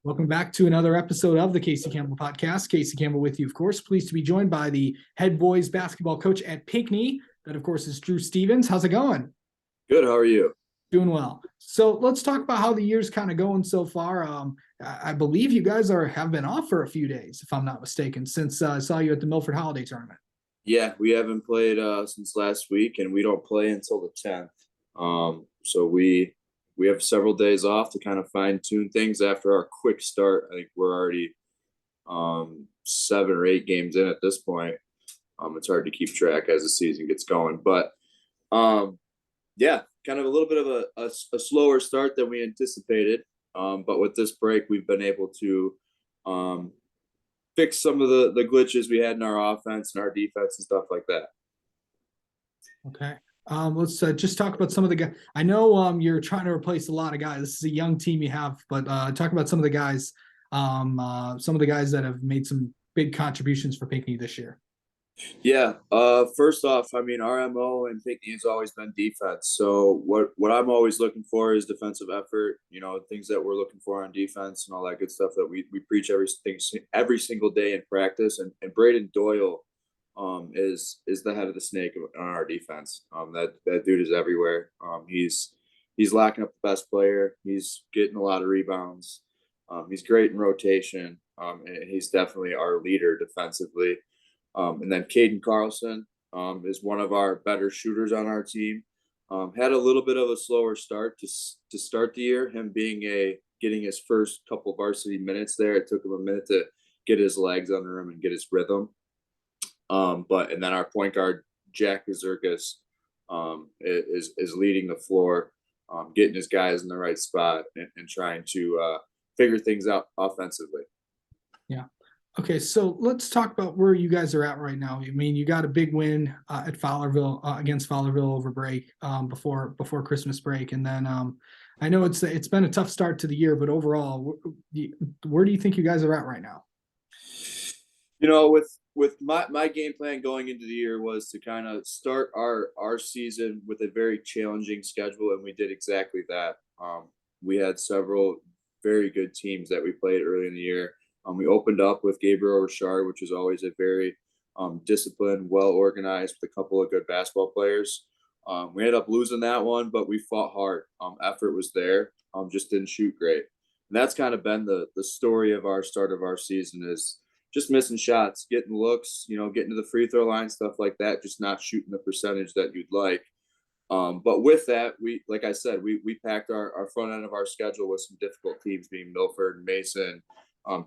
Welcome back to another episode of the Casey Campbell Podcast. Casey Campbell with you, of course. Pleased to be joined by the head boys basketball coach at Pinckney. That, of course, is Drew Stevens. How's it going? Good. How are you? Doing well. So let's talk about how the year's kind of going so far. I believe you guys have been off for a few days, if I'm not mistaken, since I saw you at the Milford Holiday Tournament. Yeah, we haven't played since last week, and we don't play until the 10th. So we have several days off to kind of fine tune things after our quick start. I think we're already 7 or 8 games in at this point. It's hard to keep track as the season gets going, but yeah, kind of a little bit of a slower start than we anticipated. But with this break, we've been able to fix some of the glitches we had in our offense and our defense and stuff like that. Okay. Let's just talk about some of the guys. I know you're trying to replace a lot of guys. This is a young team you have, but talk about some of the guys, that have made some big contributions for Pinckney this year. Yeah. First off, I mean, our MO in Pinckney has always been defense. So what I'm always looking for is defensive effort, things that we're looking for on defense and all that good stuff that we preach every single day in practice. And Braden Doyle is the head of the snake on our defense. That dude is everywhere. He's locking up the best player. He's getting a lot of rebounds. He's great in rotation. And he's definitely our leader defensively. And then Caden Carlson is one of our better shooters on our team. Had a little bit of a slower start to start the year. Him getting his first couple varsity minutes there, it took him a minute to get his legs under him and get his rhythm. And then our point guard Jack Gazurkas is leading the floor, getting his guys in the right spot and trying to figure things out offensively. Yeah. Okay, so let's talk about where you guys are at right now. I mean, you got a big win at Fowlerville against Fowlerville over break before Christmas break, and then I know it's been a tough start to the year, but overall, where do you think you guys are at right now? With my game plan going into the year was to kind of start our season with a very challenging schedule, and we did exactly that. We had several very good teams that we played early in the year. We opened up with Gabriel Richard, which is always a very disciplined, well-organized, with a couple of good basketball players. We ended up losing that one, but we fought hard. Effort was there, just didn't shoot great. And that's kind of been the story of our start of our season is just missing shots, getting looks, getting to the free throw line, stuff like that, just not shooting the percentage that you'd like. But with that, like I said, we packed our front end of our schedule with some difficult teams being Milford, Mason,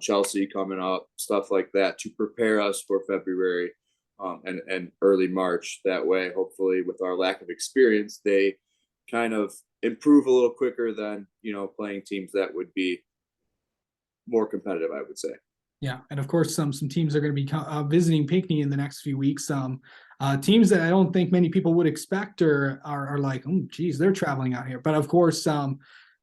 Chelsea coming up, stuff like that to prepare us for February and early March. That way, hopefully, with our lack of experience, they kind of improve a little quicker than, playing teams that would be more competitive, I would say. Yeah, and of course, some teams are going to be visiting Pinckney in the next few weeks. Teams that I don't think many people would expect or are like, oh, geez, they're traveling out here. But of course,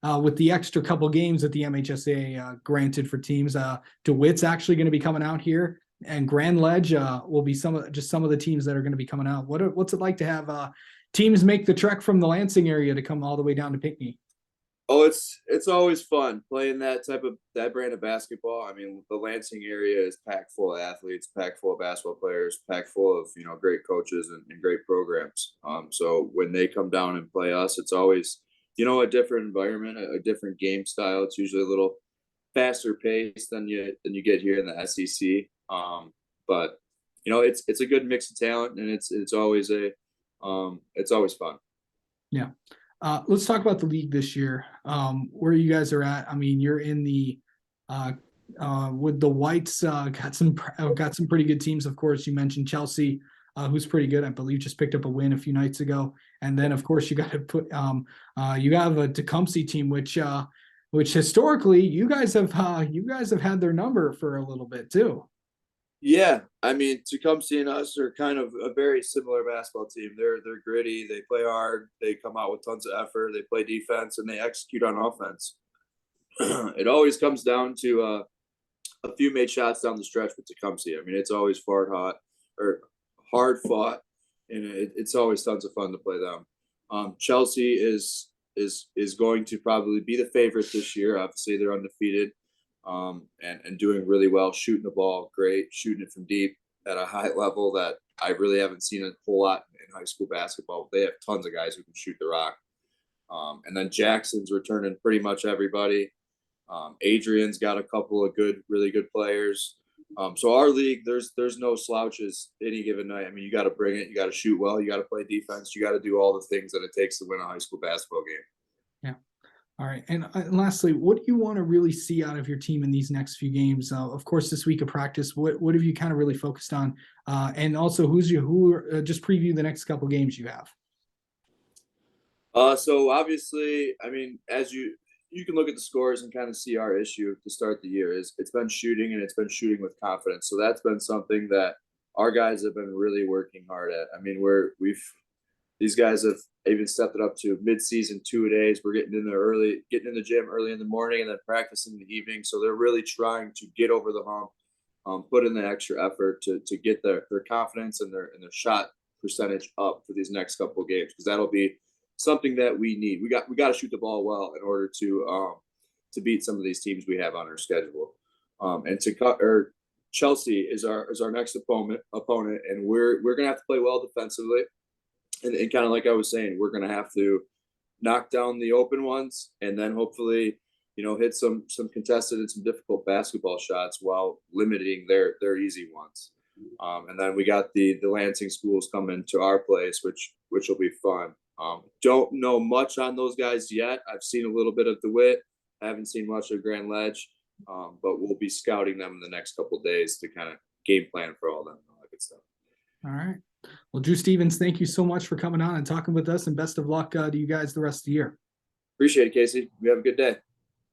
with the extra couple games that the MHSA granted for teams, DeWitt's actually going to be coming out here, and Grand Ledge will be some of the teams that are going to be coming out. What's it like to have teams make the trek from the Lansing area to come all the way down to Pinckney? Oh, it's always fun playing that brand of basketball. I mean, the Lansing area is packed full of athletes, packed full of basketball players, packed full of great coaches and great programs. So when they come down and play us, it's always a different environment, a different game style. It's usually a little faster pace than you get here in the SEC. But it's a good mix of talent, and it's always fun. Yeah. Let's talk about the league this year. Where you guys are at. I mean, you're in the with the Whites. Got some pretty good teams. Of course, you mentioned Chelsea, who's pretty good. I believe just picked up a win a few nights ago. And then, of course, you got to put you have a Tecumseh team, which historically you guys have had their number for a little bit too. Yeah, I mean, Tecumseh and us are kind of a very similar basketball team. They're gritty. They play hard. They come out with tons of effort. They play defense and they execute on offense. It always comes down to a few made shots down the stretch with Tecumseh. I mean, it's always hard fought, and it's always tons of fun to play them. Chelsea is going to probably be the favorite this year. Obviously, they're undefeated. and doing really well, shooting the ball great, shooting it from deep at a high level that I really haven't seen a whole lot in high school basketball. They have tons of guys who can shoot the rock. And then Jackson's returning pretty much everybody. Adrian's got a couple of really good players. So our league, there's no slouches any given night. I mean, you got to bring it. You got to shoot well. You got to play defense. You got to do all the things that it takes to win a high school basketball game. Yeah. All right. And lastly, what do you want to really see out of your team in these next few games? Of course, this week of practice, what have you kind of really focused on? And also, just preview the next couple games you have. So obviously, I mean, as you can look at the scores and kind of see our issue to start the year is it's been shooting, and it's been shooting with confidence. So that's been something that our guys have been really working hard at. I mean, these guys have even stepped it up to mid-season 2-a-days. We're getting in the gym early in the morning and then practicing in the evening. So they're really trying to get over the hump, put in the extra effort to get their confidence and their shot percentage up for these next couple of games, because that'll be something that we need. We got to shoot the ball well in order to beat some of these teams we have on our schedule. And Chelsea is our next opponent, and we're gonna have to play well defensively. And kind of like I was saying, we're gonna have to knock down the open ones, and then hopefully, hit some contested and some difficult basketball shots while limiting their easy ones. And then we got the Lansing schools coming to our place, which will be fun. Don't know much on those guys yet. I've seen a little bit of DeWitt. I haven't seen much of Grand Ledge, but we'll be scouting them in the next couple of days to kind of game plan for all them and all that good stuff. All right. Well, Drew Stevens, thank you so much for coming on and talking with us, and best of luck to you guys the rest of the year. Appreciate it, Casey. You have a good day.